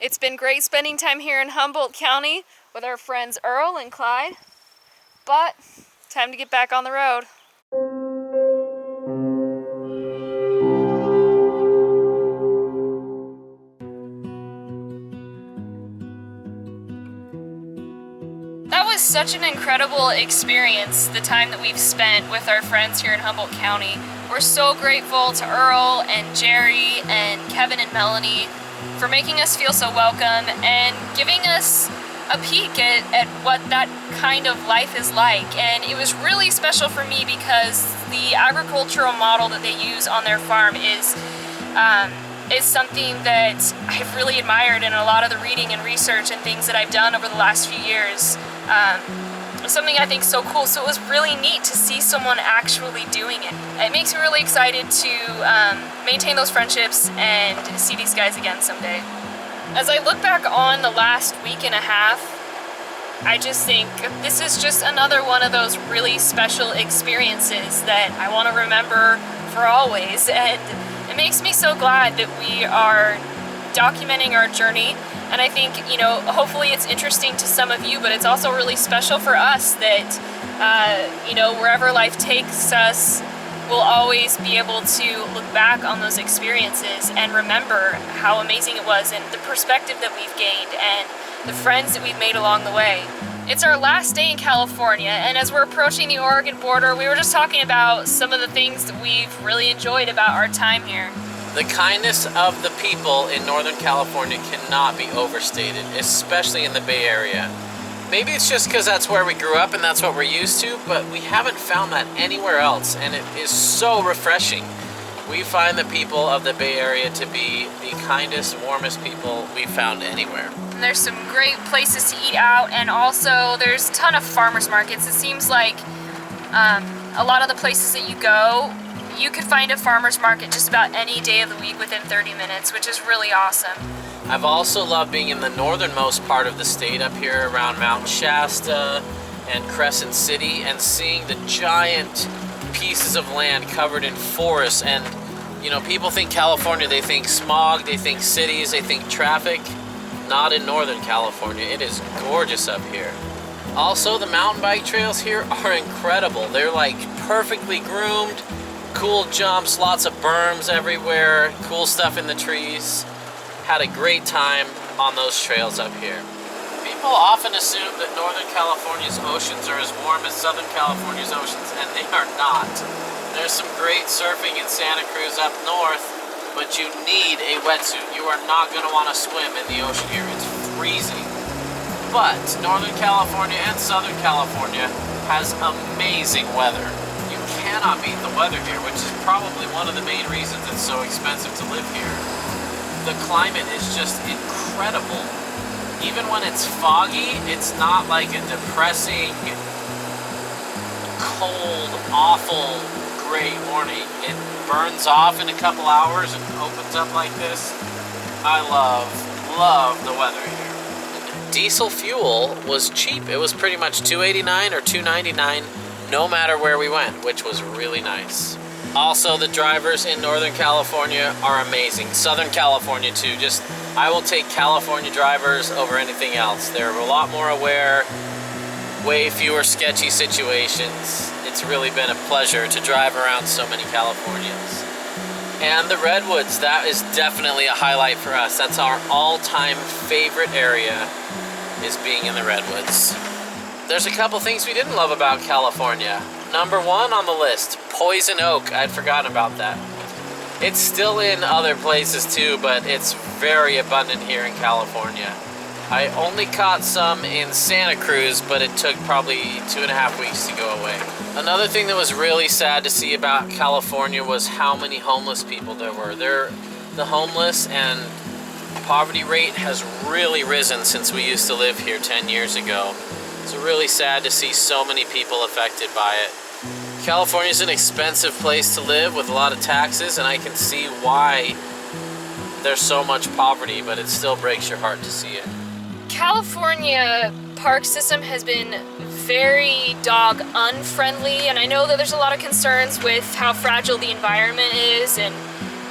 It's been great spending time here in Humboldt County with our friends Earl and Clyde, but time to get back on the road. That was such an incredible experience, the time that we've spent with our friends here in Humboldt County. We're so grateful to Earl and Jerry and Kevin and Melanie for making us feel so welcome and giving us a peek at what that kind of life is like. And it was really special for me because the agricultural model that they use on their farm is something that I've really admired in a lot of the reading and research and things that I've done over the last few years. Something I think so cool. So it was really neat to see someone actually doing it. It makes me really excited to maintain those friendships and see these guys again someday. As I look back on the last week and a half, I just think this is just another one of those really special experiences that I want to remember for always. And it makes me so glad that we are documenting our journey. And I think, hopefully it's interesting to some of you, but it's also really special for us that, wherever life takes us, we'll always be able to look back on those experiences and remember how amazing it was and the perspective that we've gained and the friends that we've made along the way. It's our last day in California, and as we're approaching the Oregon border, we were just talking about some of the things that we've really enjoyed about our time here. The kindness of the people in Northern California cannot be overstated, especially in the Bay Area. Maybe it's just because that's where we grew up and that's what we're used to, but we haven't found that anywhere else, and it is so refreshing. We find the people of the Bay Area to be the kindest, warmest people we've found anywhere. And there's some great places to eat out, and also there's a ton of farmers markets. It seems like a lot of the places that you go, you could find a farmer's market just about any day of the week within 30 minutes, which is really awesome. I've also loved being in the northernmost part of the state up here around Mount Shasta and Crescent City and seeing the giant pieces of land covered in forests. And, people think California, they think smog, they think cities, they think traffic. Not in Northern California. It is gorgeous up here. Also, the mountain bike trails here are incredible. They're like perfectly groomed. Cool jumps, lots of berms everywhere, cool stuff in the trees. Had a great time on those trails up here. People often assume that Northern California's oceans are as warm as Southern California's oceans, and they are not. There's some great surfing in Santa Cruz up north, but you need a wetsuit. You are not going to want to swim in the ocean here. It's freezing. But Northern California and Southern California has amazing weather. Cannot beat the weather here, which is probably one of the main reasons it's so expensive to live here. The climate is just incredible. Even when it's foggy, it's not like a depressing, cold, awful, gray morning. It burns off in a couple hours and opens up like this. I love the weather here. Diesel fuel was cheap. It was pretty much $2.89 or $2.99 no matter where we went, which was really nice. Also, the drivers in Northern California are amazing. Southern California too. I will take California drivers over anything else. They're a lot more aware, way fewer sketchy situations. It's really been a pleasure to drive around so many Californians. And the Redwoods, that is definitely a highlight for us. That's our all-time favorite area, is being in the Redwoods. There's a couple things we didn't love about California. Number one on the list, poison oak. I'd forgotten about that. It's still in other places too, but it's very abundant here in California. I only caught some in Santa Cruz, but it took probably 2.5 weeks to go away. Another thing that was really sad to see about California was how many homeless people there were. The homeless and poverty rate has really risen since we used to live here 10 years ago. It's really sad to see so many people affected by it. California is an expensive place to live with a lot of taxes, and I can see why there's so much poverty, but it still breaks your heart to see it. California park system has been very dog unfriendly, and I know that there's a lot of concerns with how fragile the environment is and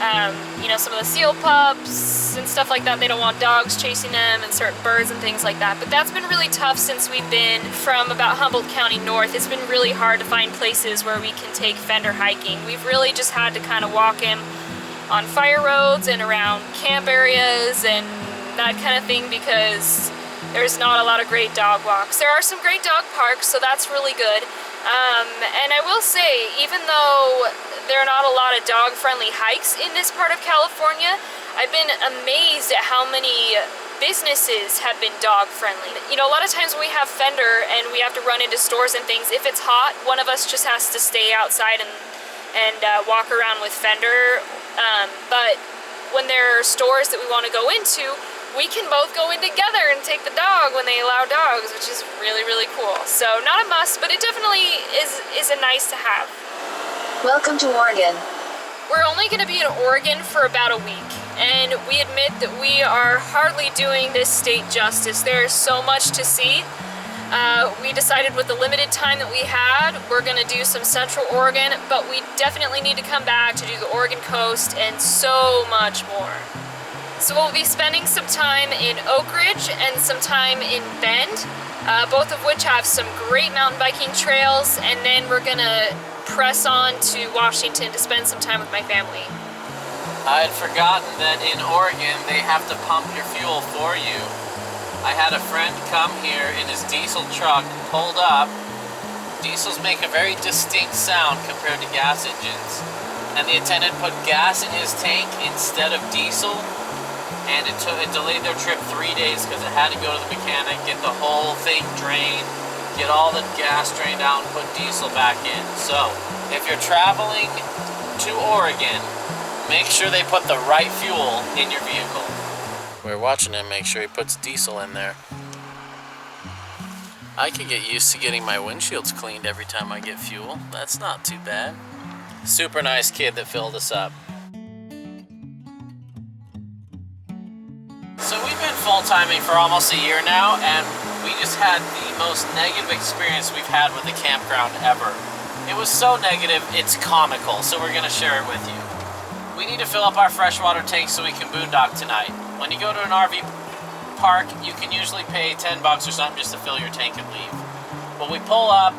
You know, some of the seal pups and stuff like that, they don't want dogs chasing them and certain birds and things like that. But that's been really tough since we've been from about Humboldt County north. It's been really hard to find places where we can take Fender hiking. We've really just had to kind of walk him on fire roads and around camp areas and that kind of thing because there's not a lot of great dog walks. There are some great dog parks, so that's really good. And I will say, even though there are not a lot of dog-friendly hikes in this part of California, I've been amazed at how many businesses have been dog-friendly. You know, a lot of times when we have Fender and we have to run into stores and things, if it's hot, one of us just has to stay outside and walk around with Fender. But when there are stores that we want to go into, we can both go in together and take the dog when they allow dogs, which is really, really cool. So not a must, but it definitely is a nice to have. Welcome to Oregon. We're only going to be in Oregon for about a week, and we admit that we are hardly doing this state justice. There is so much to see. We decided with the limited time that we had, we're going to do some Central Oregon, but we definitely need to come back to do the Oregon coast and so much more. So we'll be spending some time in Oak Ridge and some time in Bend, both of which have some great mountain biking trails, and then we're gonna press on to Washington to spend some time with my family. I had forgotten that in Oregon they have to pump your fuel for you. I had a friend come here in his diesel truck, pulled up. Diesels make a very distinct sound compared to gas engines, and the attendant put gas in his tank instead of diesel. And it delayed their trip 3 days because it had to go to the mechanic, get the whole thing drained, get all the gas drained out, and put diesel back in. So, if you're traveling to Oregon, make sure they put the right fuel in your vehicle. We're watching him make sure he puts diesel in there. I could get used to getting my windshields cleaned every time I get fuel. That's not too bad. Super nice kid that filled us up. So we've been full-timing for almost a year now, and we just had the most negative experience we've had with the campground ever. It was so negative, it's comical, so we're going to share it with you. We need to fill up our freshwater tank so we can boondock tonight. When you go to an RV park, you can usually pay $10 or something just to fill your tank and leave. Well, we pull up,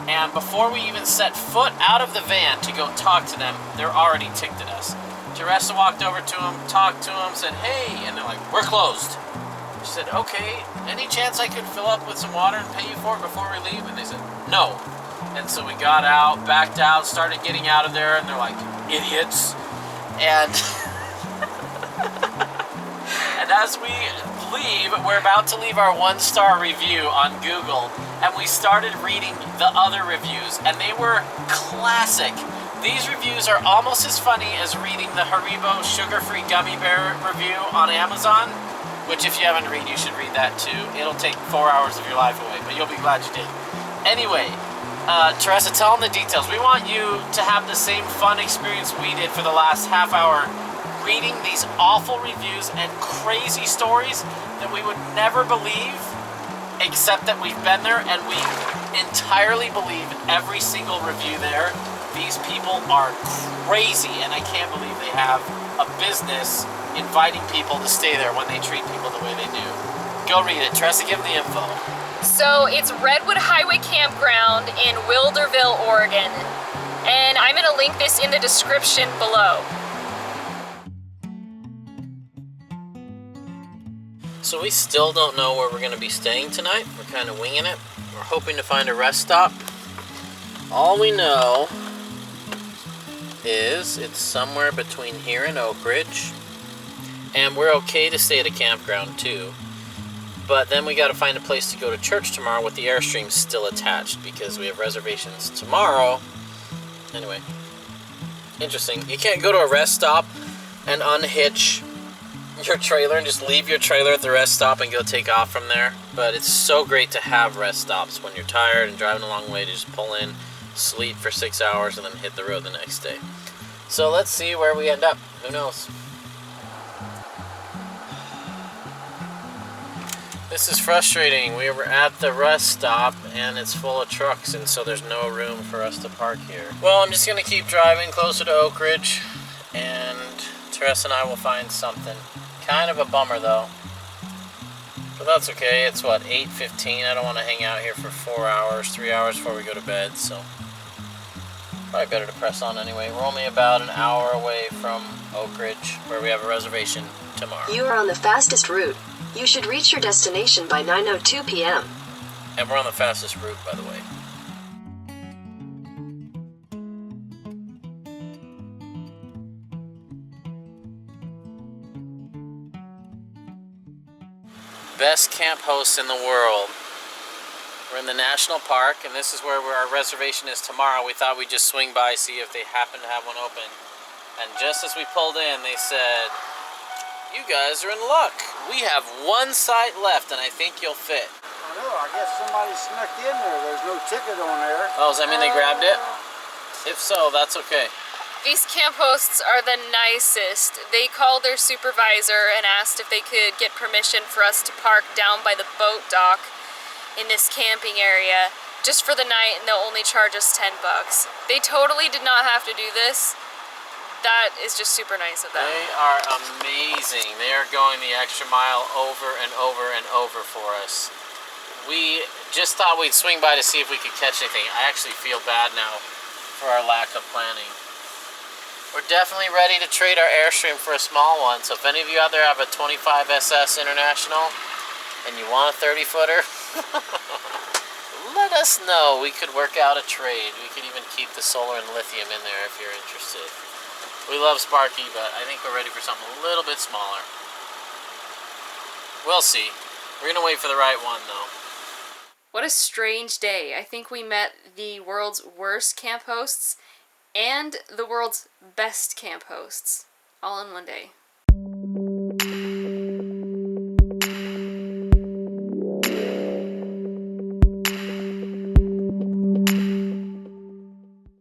and before we even set foot out of the van to go talk to them, they're already ticked at us. Teresa walked over to him, talked to him, said, "Hey," and they're like, "We're closed." She said, "Okay, any chance I could fill up with some water and pay you for it before we leave?" And they said, "No." And so we got out, backed out, started getting out of there, and they're like, "Idiots." And and as we leave, we're about to leave our 1-star review on Google, and we started reading the other reviews, and they were classic. These reviews are almost as funny as reading the Haribo sugar-free gummy bear review on Amazon, which if you haven't read, you should read that too. It'll take 4 hours of your life away, but you'll be glad you did. Anyway, Teresa, tell them the details. We want you to have the same fun experience we did for the last half hour, reading these awful reviews and crazy stories that we would never believe, except that we've been there and we entirely believe every single review there. These people are crazy, and I can't believe they have a business inviting people to stay there when they treat people the way they do. Go read it. Teresa, give them the info. So it's Redwood Highway Campground in Wilderville, Oregon. And I'm going to link this in the description below. So we still don't know where we're going to be staying tonight. We're kind of winging it. We're hoping to find a rest stop. All we know is it's somewhere between here and Oak Ridge, and we're okay to stay at a campground too, but then we got to find a place to go to church tomorrow with the Airstream still attached because we have reservations tomorrow. Anyway, interesting. You can't go to a rest stop and unhitch your trailer and just leave your trailer at the rest stop and go take off from there, but it's so great to have rest stops when you're tired and driving a long way to just pull in, sleep for 6 hours, and then hit the road the next day. So let's see where we end up. Who knows? This is frustrating. We were at the rest stop and it's full of trucks, and so there's no room for us to park here. Well, I'm just gonna keep driving closer to Oak Ridge, and Therese and I will find something. Kind of a bummer though. But that's okay. It's what, 8:15? I don't want to hang out here for 4 hours, 3 hours before we go to bed, so probably better to press on anyway. We're only about an hour away from Oak Ridge, where we have a reservation tomorrow. You are on the fastest route. You should reach your destination by 9:02 p.m. And we're on the fastest route, by the way. Best camp hosts in the world. We're in the national park, and this is where our reservation is tomorrow. We thought we'd just swing by, see if they happen to have one open. And just as we pulled in, they said, "You guys are in luck. We have one site left, and I think you'll fit." I know, I guess somebody snuck in there. There's no ticket on there. Oh, does that mean they grabbed it? If so, that's okay. These camp hosts are the nicest. They called their supervisor and asked if they could get permission for us to park down by the boat dock in this camping area just for the night, and they'll only charge us $10. They totally did not have to do this. That is just super nice of them. They are amazing. They are going the extra mile over and over and over for us. We just thought we'd swing by to see if we could catch anything. I actually feel bad now for our lack of planning. We're definitely ready to trade our Airstream for a small one, so if any of you out there have a 25 SS International and you want a 30-footer, let us know. We could work out a trade. We could even keep the solar and lithium in there if you're interested. We love Sparky, but I think we're ready for something a little bit smaller. We'll see. We're going to wait for the right one, though. What a strange day. I think we met the world's worst camp hosts and the world's best camp hosts all in one day.